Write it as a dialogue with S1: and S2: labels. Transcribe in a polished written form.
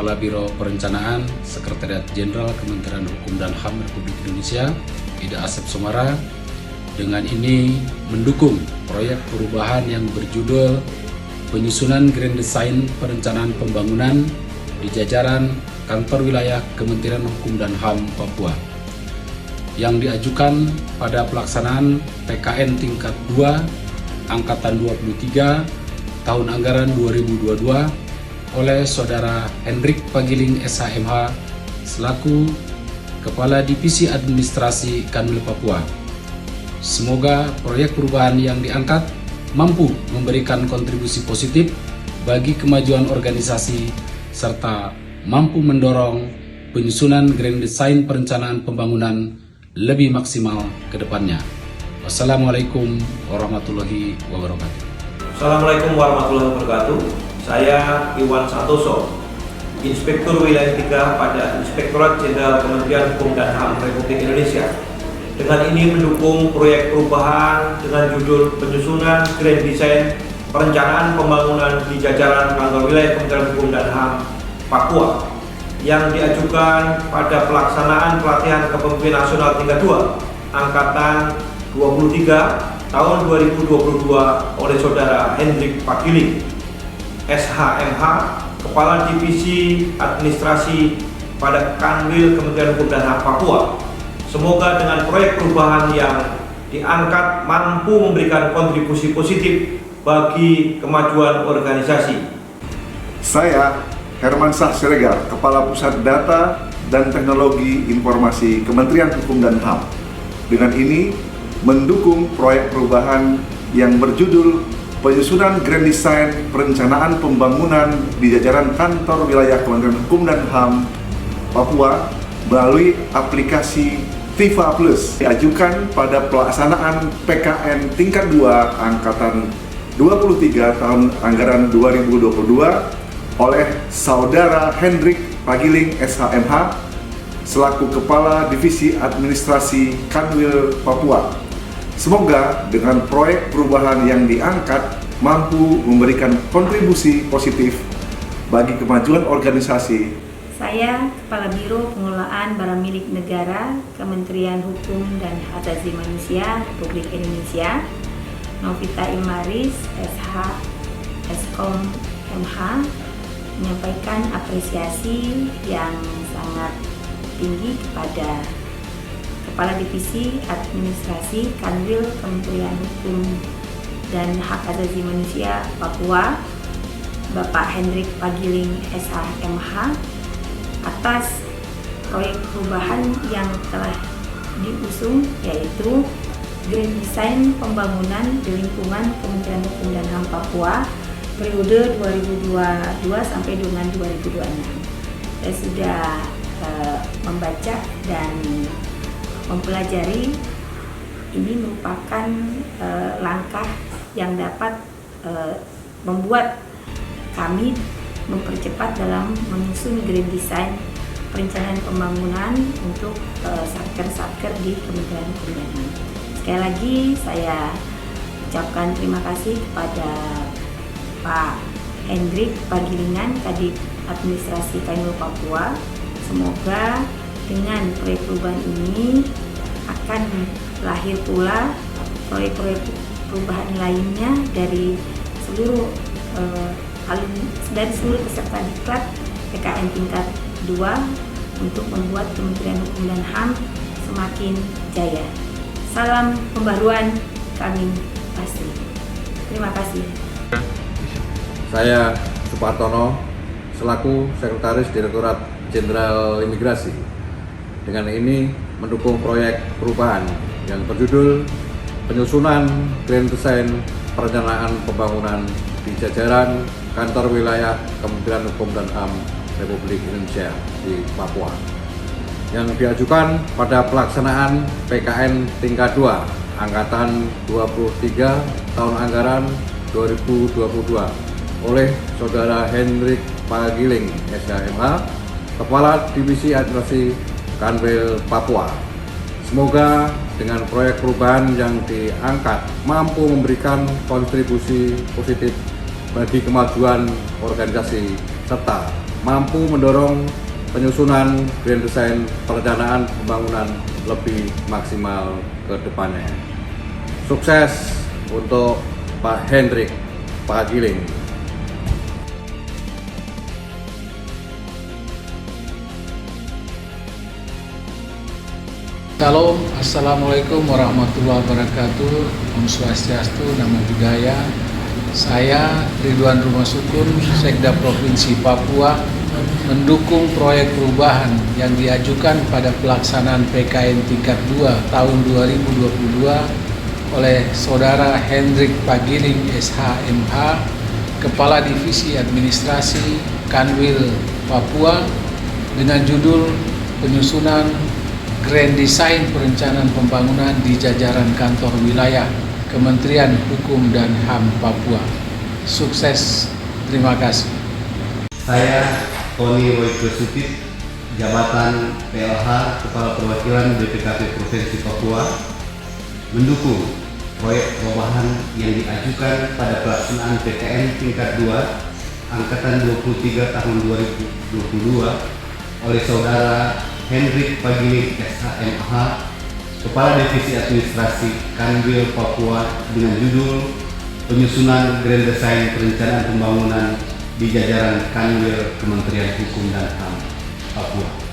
S1: Kepala Biro Perencanaan Sekretariat Jenderal Kementerian Hukum dan HAM Republik Indonesia, Ida Asep Sumara, dengan ini mendukung proyek perubahan yang berjudul Penyusunan Grand Design Perencanaan Pembangunan di jajaran Kantor Wilayah Kementerian Hukum dan HAM Papua yang diajukan pada pelaksanaan PKN tingkat 2 Angkatan 23 tahun anggaran 2022 oleh Saudara Hendrik Pagiling SHMH selaku Kepala Divisi Administrasi Kanwil Papua. Semoga proyek perubahan yang diangkat mampu memberikan kontribusi positif bagi kemajuan organisasi serta mampu mendorong penyusunan Grand Design Perencanaan Pembangunan lebih maksimal ke depannya. Wassalamualaikum warahmatullahi wabarakatuh.
S2: Assalamualaikum warahmatullahi wabarakatuh. Saya Iwan Santoso, Inspektur Wilayah 3 pada Inspektorat Jenderal Kementerian Hukum dan HAM Republik Indonesia. Dengan ini mendukung proyek perubahan dengan judul Penyusunan Grand Design Perencanaan Pembangunan di jajaran Kantor Wilayah Kementerian Hukum dan HAM Papua yang diajukan pada pelaksanaan pelatihan kepemimpinan nasional tingkat 2 Angkatan 23 tahun 2022 oleh Saudara Hendrik Pagiling SHMH, Kepala Divisi Administrasi pada Kanwil Kementerian Hukum dan HAM Papua. Semoga dengan proyek perubahan yang diangkat mampu memberikan kontribusi positif bagi kemajuan organisasi.
S3: Saya Herman Syah Siregar, Kepala Pusat Data dan Teknologi Informasi Kementerian Hukum dan HAM. Dengan ini mendukung proyek perubahan yang berjudul Penyusunan Grand Design Perencanaan Pembangunan di jajaran Kantor Wilayah Kementerian Hukum dan HAM Papua melalui aplikasi FIFA Plus diajukan pada pelaksanaan PKN tingkat 2 Angkatan 23 tahun anggaran 2022 oleh Saudara Hendrik Pagiling SHMH selaku Kepala Divisi Administrasi Kanwil Papua. Semoga dengan proyek perubahan yang diangkat mampu memberikan kontribusi positif bagi kemajuan organisasi.
S4: Saya Kepala Biro Pengelolaan Barang Milik Negara Kementerian Hukum dan Hak Asasi Manusia Republik Indonesia, Novita Ilmaris SH Eskom MH, menyampaikan apresiasi yang sangat tinggi kepada Kepala Divisi Administrasi Kanwil Kementerian Hukum dan Hak Asasi Manusia Papua, Bapak Hendrik Pagiling SHMH, atas proyek perubahan yang telah diusung, yaitu Grand Design Pembangunan di lingkungan Kementerian Hukum dan HAM Papua periode 2022 sampai dengan 2026. Saya sudah membaca dan mempelajari. Ini merupakan langkah yang dapat membuat kami mempercepat dalam menyusun Grand Design Perencanaan Pembangunan untuk satker-satker di Kementerian Hukum dan HAM. Sekali lagi saya ucapkan terima kasih kepada Pak Hendrik Pagilingan, Kadif Administrasi Kanwil Papua. Semoga dengan proyek perubahan ini akan lahir pula proyek-proyek perubahan lainnya dari seluruh peserta diklat PKN tingkat 2 untuk membuat Kementerian Hukum dan HAM semakin jaya. Salam pembaruan kami pasti. Terima kasih.
S5: Saya Supartono selaku Sekretaris Direktorat Jenderal Imigrasi. Dengan ini mendukung proyek perubahan yang berjudul Penyusunan Grand Design Perencanaan Pembangunan di jajaran Kantor Wilayah Kementerian Hukum dan HAM Republik Indonesia di Papua yang diajukan pada pelaksanaan PKN tingkat 2 Angkatan 23 tahun anggaran 2022 oleh Saudara Hendrik Pagiling SHMH, Kepala Divisi Administrasi Kanwil Papua. Semoga dengan proyek perubahan yang diangkat mampu memberikan kontribusi positif bagi kemajuan organisasi serta mampu mendorong penyusunan grand design perencanaan pembangunan lebih maksimal ke depannya. Sukses untuk Pak Hendrik Pagiling.
S6: Salam, Assalamualaikum warahmatullahi wabarakatuh. Om Swastiastu, Namo Buddhaya. Saya Ridwan Rumah Sukun, Sekda Provinsi Papua, mendukung proyek perubahan yang diajukan pada pelaksanaan PKN tingkat 2 tahun 2022 oleh Saudara Hendrik Pagiling SH.MH, Kepala Divisi Administrasi Kanwil Papua, dengan judul penyusunan Grand Design Perencanaan Pembangunan di jajaran kantor wilayah Kementerian Hukum dan HAM Papua. Sukses, terima kasih.
S7: Saya Tony Royke Supit, jabatan PLH Kepala Perwakilan BPKP Provinsi Papua, mendukung proyek perubahan yang diajukan pada pelaksanaan PKN tingkat 2 Angkatan 23 tahun 2022 oleh Saudara Hendrik Pagiling SH.MH, Kepala Divisi Administrasi Kanwil Papua, dengan judul penyusunan Grand Design Perencanaan Pembangunan di jajaran Kanwil Kementerian Hukum dan HAM Papua.